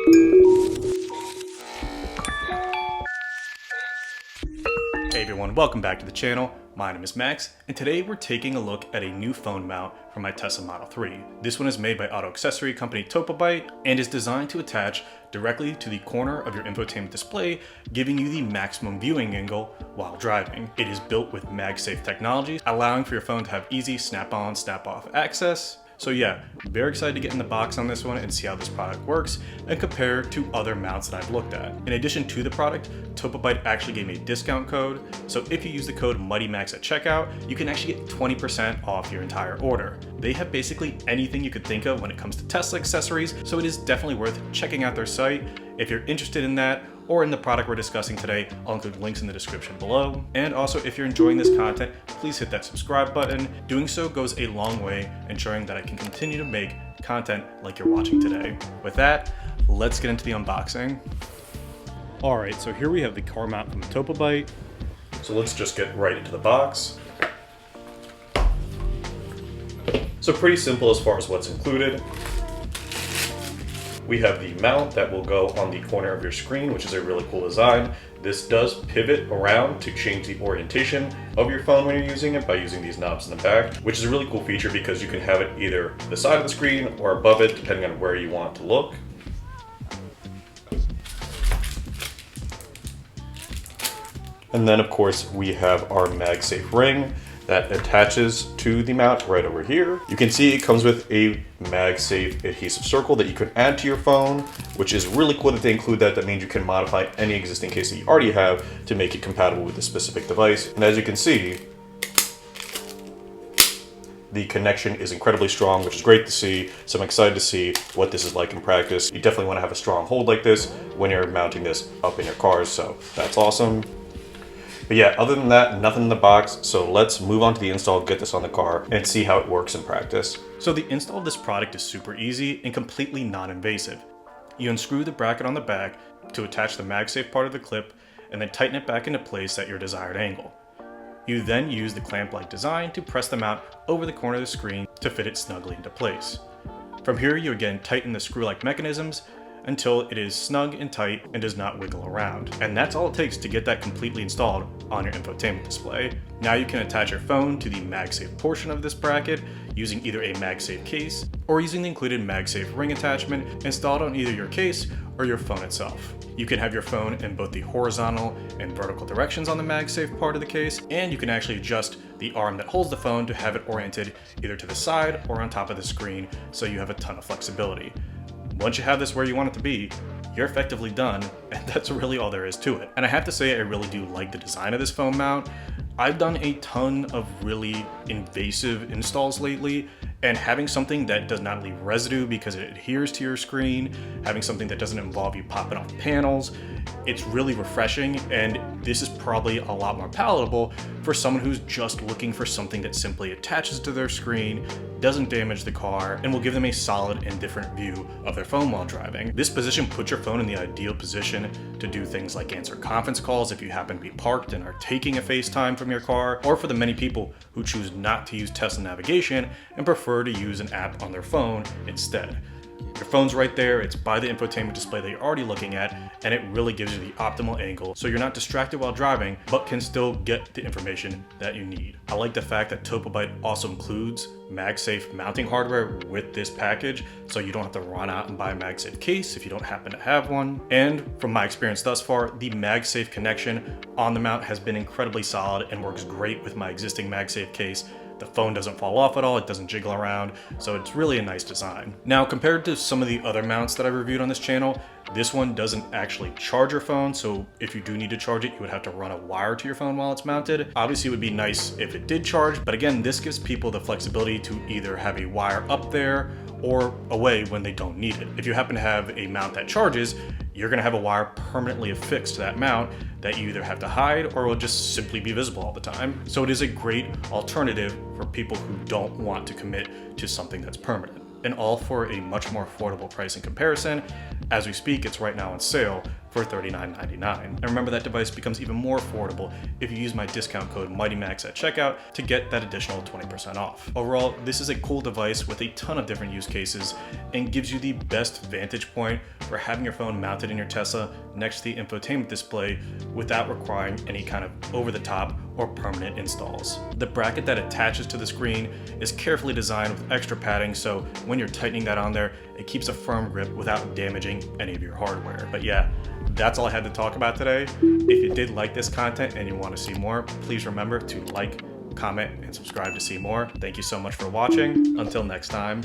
Hey everyone, welcome back to the channel. My name is Max, and today we're taking a look at a new phone mount for my Tesla Model 3. This one is made by auto accessory company Topabyte and is designed to attach directly to the corner of your infotainment display, giving you the maximum viewing angle while driving. It is built with MagSafe technology, allowing for your phone to have easy snap-on, snap-off access. So yeah, very excited to get in the box on this one and see how this product works and compare to other mounts that I've looked at. In addition to the product, Topabyte actually gave me a discount code, so if you use the code mightymax at checkout, you can actually get 20% off your entire order. They have basically anything you could think of when it comes to Tesla accessories, so it is definitely worth checking out their site. If you're interested in that, or in the product we're discussing today, I'll include links in the description below. And also, if you're enjoying this content, please hit that subscribe button. Doing so goes a long way, ensuring that I can continue to make content like you're watching today. With that, let's get into the unboxing. All right, so here we have the car mount from Topabyte. So let's just get right into the box. So pretty simple as far as what's included. We have the mount that will go on the corner of your screen, which is a really cool design. This does pivot around to change the orientation of your phone when you're using it by using these knobs in the back, which is a really cool feature because you can have it either the side of the screen or above it, depending on where you want to look. And then of course we have our MagSafe ring that attaches to the mount right over here. You can see it comes with a MagSafe adhesive circle that you can add to your phone, which is really cool that they include that. That means you can modify any existing case that you already have to make it compatible with the specific device. And as you can see, the connection is incredibly strong, which is great to see. So I'm excited to see what this is like in practice. You definitely want to have a strong hold like this when you're mounting this up in your cars, so that's awesome. But yeah, other than that, nothing in the box. So let's move on to the install, get this on the car, and see how it works in practice. So the install of this product is super easy and completely non-invasive. You unscrew the bracket on the back to attach the MagSafe part of the clip, and then tighten it back into place at your desired angle. You then use the clamp-like design to press the mount over the corner of the screen to fit it snugly into place. From here, you again tighten the screw-like mechanisms until it is snug and tight and does not wiggle around. And that's all it takes to get that completely installed on your infotainment display. Now you can attach your phone to the MagSafe portion of this bracket using either a MagSafe case or using the included MagSafe ring attachment installed on either your case or your phone itself. You can have your phone in both the horizontal and vertical directions on the MagSafe part of the case, and you can actually adjust the arm that holds the phone to have it oriented either to the side or on top of the screen, so you have a ton of flexibility. Once you have this where you want it to be, you're effectively done, and that's really all there is to it. And I have to say, I really do like the design of this phone mount. I've done a ton of really invasive installs lately, and having something that does not leave residue because it adheres to your screen, having something that doesn't involve you popping off panels, it's really refreshing, and this is probably a lot more palatable for someone who's just looking for something that simply attaches to their screen, doesn't damage the car, and will give them a solid and different view of their phone while driving. This position puts your phone in the ideal position to do things like answer conference calls if you happen to be parked and are taking a FaceTime from your car, or for the many people who choose not to use Tesla navigation and prefer to use an app on their phone instead. Your phone's right there, it's by the infotainment display that you're already looking at, and it really gives you the optimal angle so you're not distracted while driving, but can still get the information that you need. I like the fact that Topabyte also includes MagSafe mounting hardware with this package, so you don't have to run out and buy a MagSafe case if you don't happen to have one. And from my experience thus far, the MagSafe connection on the mount has been incredibly solid and works great with my existing MagSafe case. The phone doesn't fall off at all, it doesn't jiggle around, so it's really a nice design. Now, compared to some of the other mounts that I've reviewed on this channel, this one doesn't actually charge your phone, so if you do need to charge it, you would have to run a wire to your phone while it's mounted. Obviously, it would be nice if it did charge, but again, this gives people the flexibility to either have a wire up there or away when they don't need it. If you happen to have a mount that charges, you're gonna have a wire permanently affixed to that mount that you either have to hide or will just simply be visible all the time. So it is a great alternative for people who don't want to commit to something that's permanent. And all for a much more affordable price in comparison. As we speak, it's right now on sale for $39.99. And remember, that device becomes even more affordable if you use my discount code MightyMax at checkout to get that additional 20% off. Overall, this is a cool device with a ton of different use cases and gives you the best vantage point for having your phone mounted in your Tesla next to the infotainment display without requiring any kind of over-the-top or permanent installs. The bracket that attaches to the screen is carefully designed with extra padding, so when you're tightening that on there, it keeps a firm grip without damaging any of your hardware. But yeah, that's all I had to talk about today. If you did like this content and you want to see more, please remember to like, comment, and subscribe to see more. Thank you so much for watching. Until next time.